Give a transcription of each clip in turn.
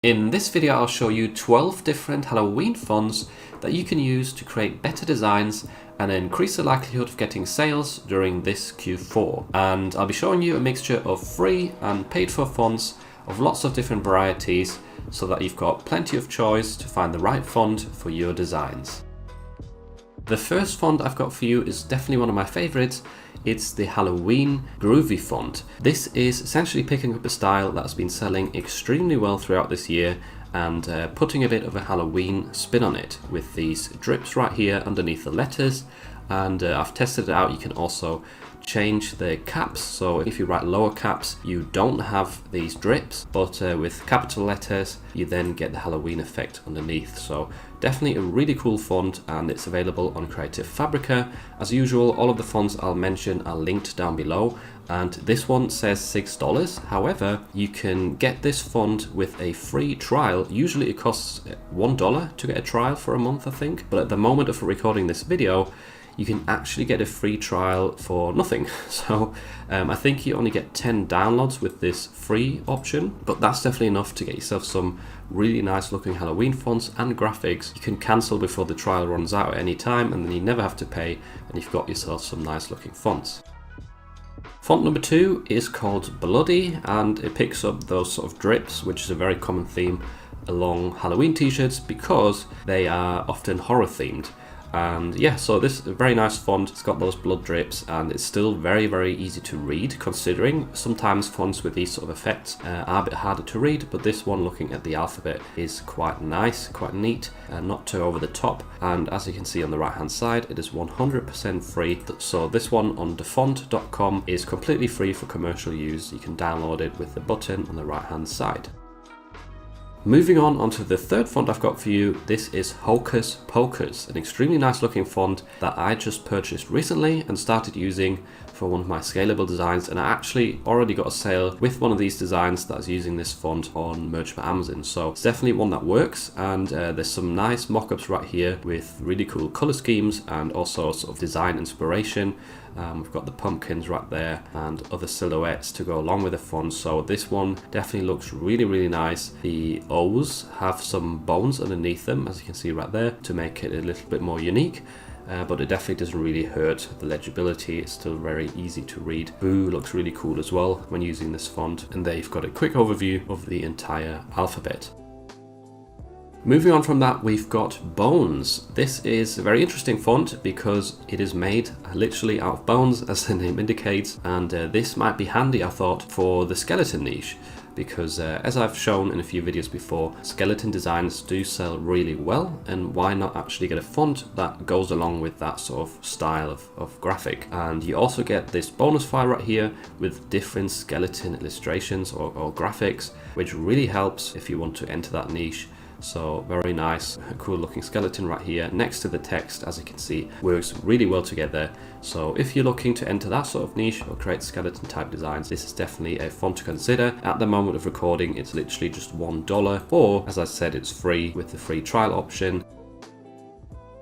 In this video, I'll show you 12 different Halloween fonts that you can use to create better designs and increase the likelihood of getting sales during this Q4. And I'll be showing you a mixture of free and paid for fonts of lots of different varieties so that you've got plenty of choice to find the right font for your designs. The first font I've got for you is definitely one of my favorites. It's the Halloween Groovy font. This is essentially picking up a style that's been selling extremely well throughout this year and putting a bit of a Halloween spin on it with these drips right here underneath the letters. And I've tested it out. You can also change the caps, so if you write lower caps you don't have these drips, but with capital letters you then get the Halloween effect underneath. So definitely a really cool font, and it's available on Creative Fabrica. As usual, all of the fonts I'll mention are linked down below, and this one says $6. However, you can get this font with a free trial. Usually it costs $1 to get a trial for a month, I think, but at the moment of recording this video you can actually get a free trial for nothing. So I think you only get 10 downloads with this free option, but that's definitely enough to get yourself some really nice looking Halloween fonts and graphics. You can cancel before the trial runs out at any time, and then you never have to pay, and you've got yourself some nice looking fonts. Font number 2 is called Bloody, and it picks up those sort of drips, which is a very common theme along Halloween t-shirts because they are often horror themed. And yeah, so this is a very nice font. It's got those blood drips, and it's still very easy to read, considering sometimes fonts with these sort of effects are a bit harder to read, but this one, looking at the alphabet, is quite nice, quite neat, not too over the top. And as you can see on the right hand side, it is 100% free. So this one on thefont.com is completely free for commercial use. You can download it with the button on the right hand side. Moving on onto the third font I've got for you, this is Hocus Pocus, an extremely nice looking font that I just purchased recently and started using for one of my scalable designs, and I actually already got a sale with one of these designs that's using this font on Merch by Amazon. So it's definitely one that works, and there's some nice mock-ups right here with really cool color schemes and also sort of design inspiration. We've got the pumpkins right there and other silhouettes to go along with the font. So this one definitely looks really nice. The O's have some bones underneath them, as you can see right there, to make it a little bit more unique. But it definitely doesn't really hurt the legibility. It's still very easy to read. Boo looks really cool as well when using this font. And there you've got a quick overview of the entire alphabet. Moving on from that, we've got Bones. This is a very interesting font because it is made literally out of bones, as the name indicates, and this might be handy, I thought, for the skeleton niche, because as I've shown in a few videos before, skeleton designs do sell really well, and why not actually get a font that goes along with that sort of style of graphic. And you also get this bonus file right here with different skeleton illustrations or graphics, which really helps if you want to enter that niche. So very nice, cool looking skeleton right here next to the text, as you can see, works really well together. So if you're looking to enter that sort of niche or create skeleton type designs, this is definitely a font to consider. At the moment of recording, it's literally just $1, or as I said, it's free with the free trial option.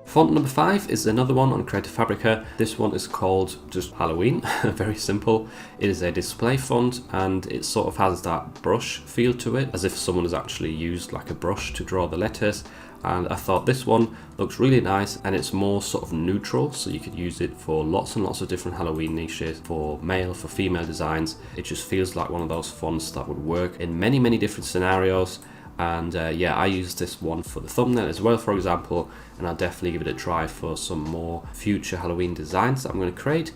Font number 5 is another one on Creative Fabrica. This one is called just Halloween, very simple. It is a display font, and it sort of has that brush feel to it, as if someone has actually used like a brush to draw the letters. And I thought this one looks really nice, and it's more sort of neutral, so you could use it for lots and lots of different Halloween niches, for male, for female designs. It just feels like one of those fonts that would work in many different scenarios. And yeah, I use this one for the thumbnail as well, for example, and I'll definitely give it a try for some more future Halloween designs that I'm going to create.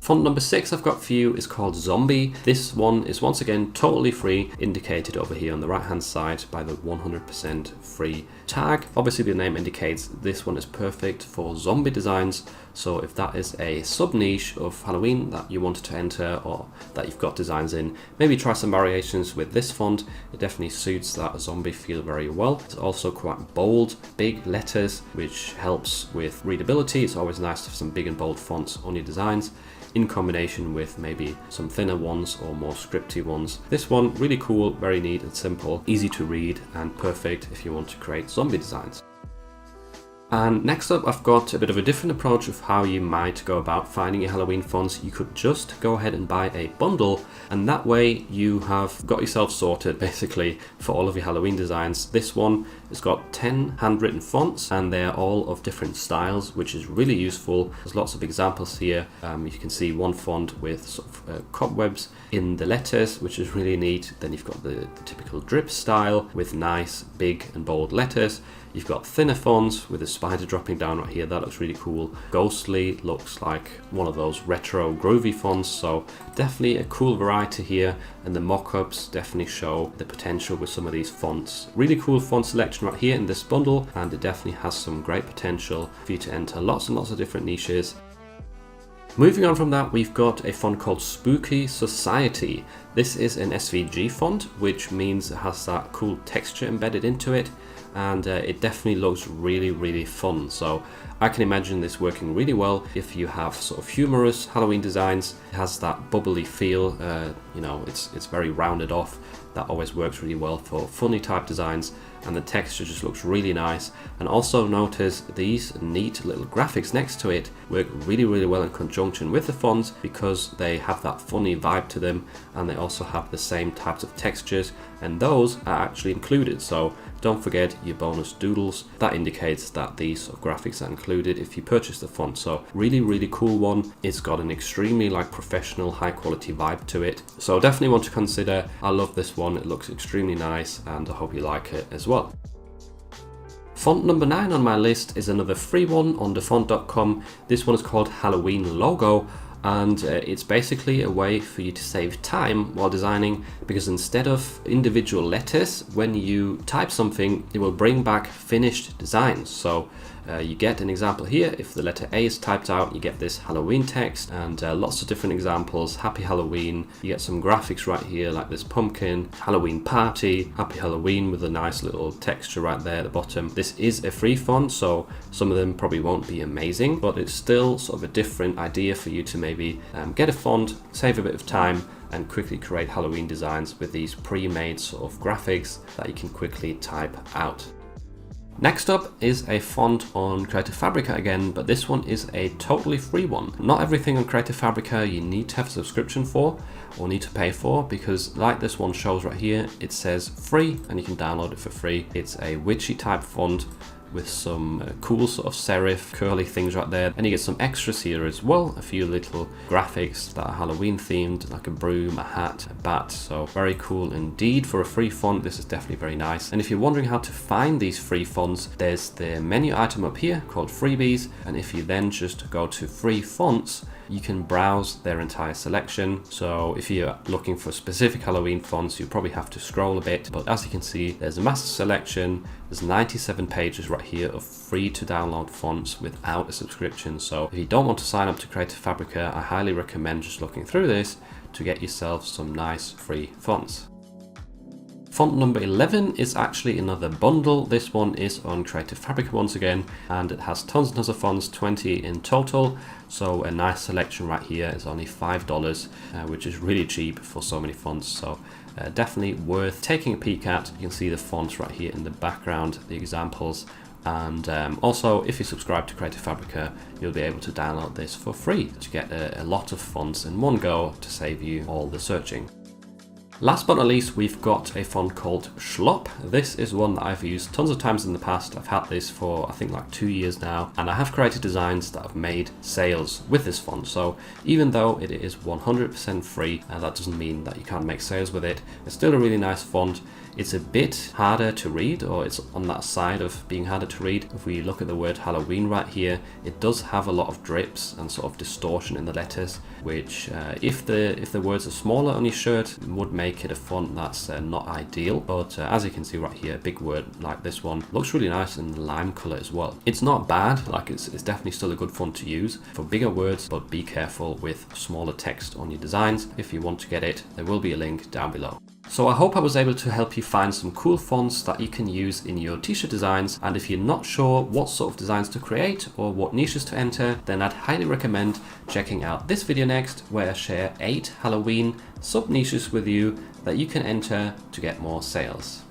Font number 6 I've got for you is called Zombie. This one is once again totally free, indicated over here on the right hand side by the 100% free tag. Obviously the name indicates this one is perfect for zombie designs, so if that is a sub niche of Halloween that you wanted to enter or that you've got designs in, maybe try some variations with this font. It definitely suits that zombie feel very well. It's also quite bold, big letters, which helps with readability. It's always nice to have some big and bold fonts on your designs, in combination with maybe some thinner ones or more scripty ones. This one, really cool, very neat and simple, easy to read, and perfect if you want to create zombie designs. And next up, I've got a bit of a different approach of how you might go about finding your Halloween fonts. You could just go ahead and buy a bundle, and that way you have got yourself sorted basically for all of your Halloween designs. This one has got 10 handwritten fonts, and they're all of different styles, which is really useful. There's lots of examples here. You can see one font with sort of cobwebs in the letters, which is really neat. Then you've got the typical drip style with nice big and bold letters. You've got thinner fonts with a spider dropping down right here. That looks really cool. Ghostly looks like one of those retro groovy fonts, so definitely a cool variety here, and the mock-ups definitely show the potential with some of these fonts. Really cool font selection right here in this bundle, and it definitely has some great potential for you to enter lots and lots of different niches. Moving on from that, we've got a font called Spooky Society. This is an SVG font, which means it has that cool texture embedded into it, and it definitely looks really, really fun. So I can imagine this working really well if you have sort of humorous Halloween designs. It has that bubbly feel, it's very rounded off. That always works really well for funny type designs, and the texture just looks really nice. And also notice these neat little graphics next to it work really, really well in conjunction with the fonts, because they have that funny vibe to them, and they also have the same types of textures, and those are actually included. So don't forget your bonus doodles. That indicates that these sort of graphics are included if you purchase the font. So really, really cool one. It's got an extremely professional, high quality vibe to it. So definitely want to consider. I love this one. It looks extremely nice, and I hope you like it as well. Font number 9 on my list is another free one on thefont.com. This one is called Halloween Logo, and it's basically a way for you to save time while designing, because instead of individual letters, when you type something, it will bring back finished designs. So you get an example here. If the letter A is typed out, you get this Halloween text, and lots of different examples. Happy Halloween. You get some graphics right here, like this pumpkin, Halloween party, Happy Halloween, with a nice little texture right there at the bottom. This is a free font, so some of them probably won't be amazing, but it's still sort of a different idea for you to maybe get a font, save a bit of time, and quickly create Halloween designs with these pre-made sort of graphics that you can quickly type out. Next up is a font on Creative Fabrica again, but this one is a totally free one. Not everything on Creative Fabrica you need to have a subscription for or need to pay for, because like this one shows right here, it says free and you can download it for free. It's a witchy type font with some cool sort of serif curly things right there, and you get some extras here as well, a few little graphics that are Halloween themed, like a broom, a hat, a bat. So very cool indeed. For a free font, this is definitely very nice. And if you're wondering how to find these free fonts, there's the menu item up here called freebies, and if you then just go to free fonts, you can browse their entire selection. So if you're looking for specific Halloween fonts, you probably have to scroll a bit, but as you can see, there's a massive selection. There's 97 pages right here of free to download fonts without a subscription. So if you don't want to sign up to Creative Fabrica, I highly recommend just looking through this to get yourself some nice free fonts. Font number 11 is actually another bundle. This one is on Creative Fabrica once again, and it has tons and tons of fonts, 20 in total. So a nice selection right here is only $5, which is really cheap for so many fonts. So definitely worth taking a peek at. You can see the fonts right here in the background, the examples. And also, if you subscribe to Creative Fabrica, you'll be able to download this for free to get a lot of fonts in one go to save you all the searching. Last but not least, we've got a font called Schlop. This is one that I've used tons of times in the past. I've had this for I think like 2 years now, and I have created designs that have made sales with this font. So even though it is 100% free, that doesn't mean that you can't make sales with it. It's still a really nice font. It's a bit harder to read, or it's on that side of being harder to read. If we look at the word Halloween right here, it does have a lot of drips and sort of distortion in the letters, which if the words are smaller on your shirt would make it a font that's not ideal. But as you can see right here, a big word like this one looks really nice in the lime color as well. It's not bad, like it's definitely still a good font to use for bigger words, but be careful with smaller text on your designs. If you want to get it, there will be a link down below. So I hope I was able to help you find some cool fonts that you can use in your t-shirt designs. And if you're not sure what sort of designs to create or what niches to enter, then I'd highly recommend checking out this video next, where I share 8 Halloween sub niches with you that you can enter to get more sales.